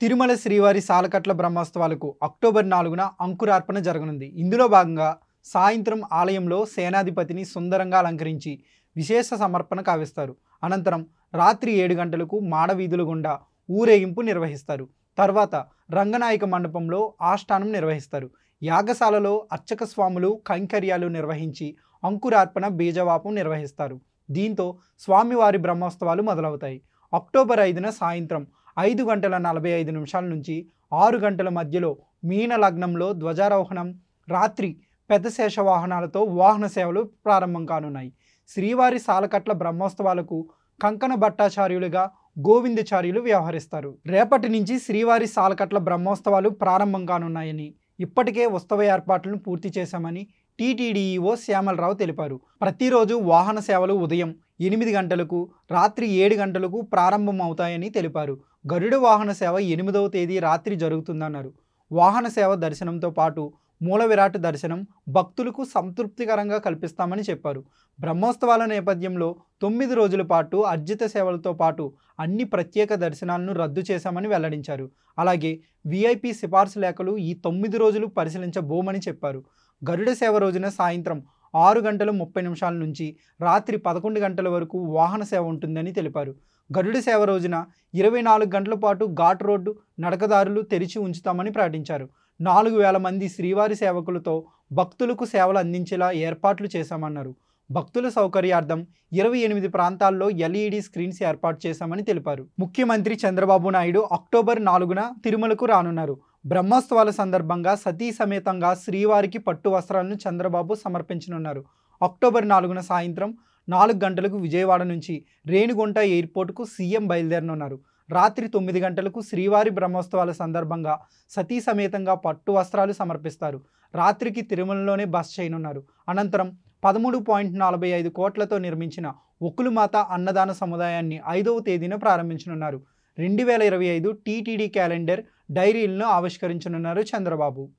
తిరుమల శ్రీవారి సాలకట్ల బ్రహ్మోత్సవాలకు అక్టోబర్ 4న అంకురార్పణ జరగనుంది. ఇందులో భాగంగా సాయంత్రం ఆలయంలో సేనాధిపతిని సుందరంగా అలంకరించి విశేష సమర్పణ కావిస్తారు. అనంతరం రాత్రి 7 గంటలకు మాడవీధుల గుండా ఊరేగింపు నిర్వహిస్తారు. తర్వాత రంగనాయక మండపంలో ఆస్థానం నిర్వహిస్తారు. యాగశాలలో అర్చక స్వాములు కైంకర్యాలు నిర్వహించి అంకురార్పణ బీజవాపం నిర్వహిస్తారు. దీంతో స్వామివారి బ్రహ్మోత్సవాలు మొదలవుతాయి. అక్టోబర్ 5న సాయంత్రం 5:45 నుంచి 6 గంటల మధ్యలో మీన లగ్నంలో ధ్వజారోహణం, రాత్రి పెద్ద శేషవాహనాలతో వాహన సేవలు ప్రారంభం కానున్నాయి. శ్రీవారి సాలకట్ల బ్రహ్మోత్సవాలకు కంకణ భట్టాచార్యులుగా గోవిందచార్యులు వ్యవహరిస్తారు. రేపటి నుంచి శ్రీవారి సాలకట్ల బ్రహ్మోత్సవాలు ప్రారంభం కానున్నాయని, ఇప్పటికే ఉత్సవ ఏర్పాట్లను పూర్తి చేశామని టీటీడీఈఓ శ్యామలరావు తెలిపారు. ప్రతిరోజు వాహన సేవలు ఉదయం 8 గంటలకు, రాత్రి 7 గంటలకు ప్రారంభం అవుతాయని తెలిపారు. గరుడ వాహన సేవ 8వ తేదీ రాత్రి జరుగుతుందన్నారు. వాహన సేవ దర్శనంతో పాటు మూల విరాట్ దర్శనం భక్తులకు సంతృప్తికరంగా కల్పిస్తామని చెప్పారు. బ్రహ్మోత్సవాల నేపథ్యంలో 9 రోజుల పాటు అర్జిత సేవలతో పాటు అన్ని ప్రత్యేక దర్శనాలను రద్దు చేశామని వెల్లడించారు. అలాగే వీఐపీ సిఫార్సు లేఖలు ఈ 9 రోజులు పరిశీలించబోమని చెప్పారు. గరుడ సేవ రోజున సాయంత్రం 6:30 నుంచి రాత్రి 11 గంటల వరకు వాహన సేవ ఉంటుందని తెలిపారు. గరుడ సేవ రోజున 24 గంటల పాటు ఘాట్ రోడ్డు, నడకదారులు తెరిచి ఉంచుతామని ప్రకటించారు. 4,000 మంది శ్రీవారి సేవకులతో భక్తులకు సేవలు అందించేలా ఏర్పాట్లు చేశామన్నారు. భక్తుల సౌకర్యార్థం 28 ప్రాంతాల్లో ఎల్ఈడి స్క్రీన్స్ ఏర్పాటు చేశామని తెలిపారు. ముఖ్యమంత్రి చంద్రబాబు నాయుడు అక్టోబర్ 4న తిరుమలకు రానున్నారు. బ్రహ్మోత్సవాల సందర్భంగా సతీ సమేతంగా శ్రీవారికి పట్టు వస్త్రాలను చంద్రబాబు సమర్పించనున్నారు. అక్టోబర్ 4న సాయంత్రం 4 గంటలకు విజయవాడ నుంచి రేణిగుంట ఎయిర్పోర్టుకు సీఎం బయలుదేరనున్నారు. రాత్రి 9 గంటలకు శ్రీవారి బ్రహ్మోత్సవాల సందర్భంగా సతీ సమేతంగా పట్టు వస్త్రాలు సమర్పిస్తారు. రాత్రికి తిరుమలలోనే బస చేయనున్నారు. అనంతరం 13.45 కోట్లతో నిర్మించిన ఒకులుమాత అన్నదాన సముదాయాన్ని 5వ తేదీన ప్రారంభించనున్నారు. 2025 టీటీడీ క్యాలెండర్ డైరీలను ఆవిష్కరించనున్నారు చంద్రబాబు.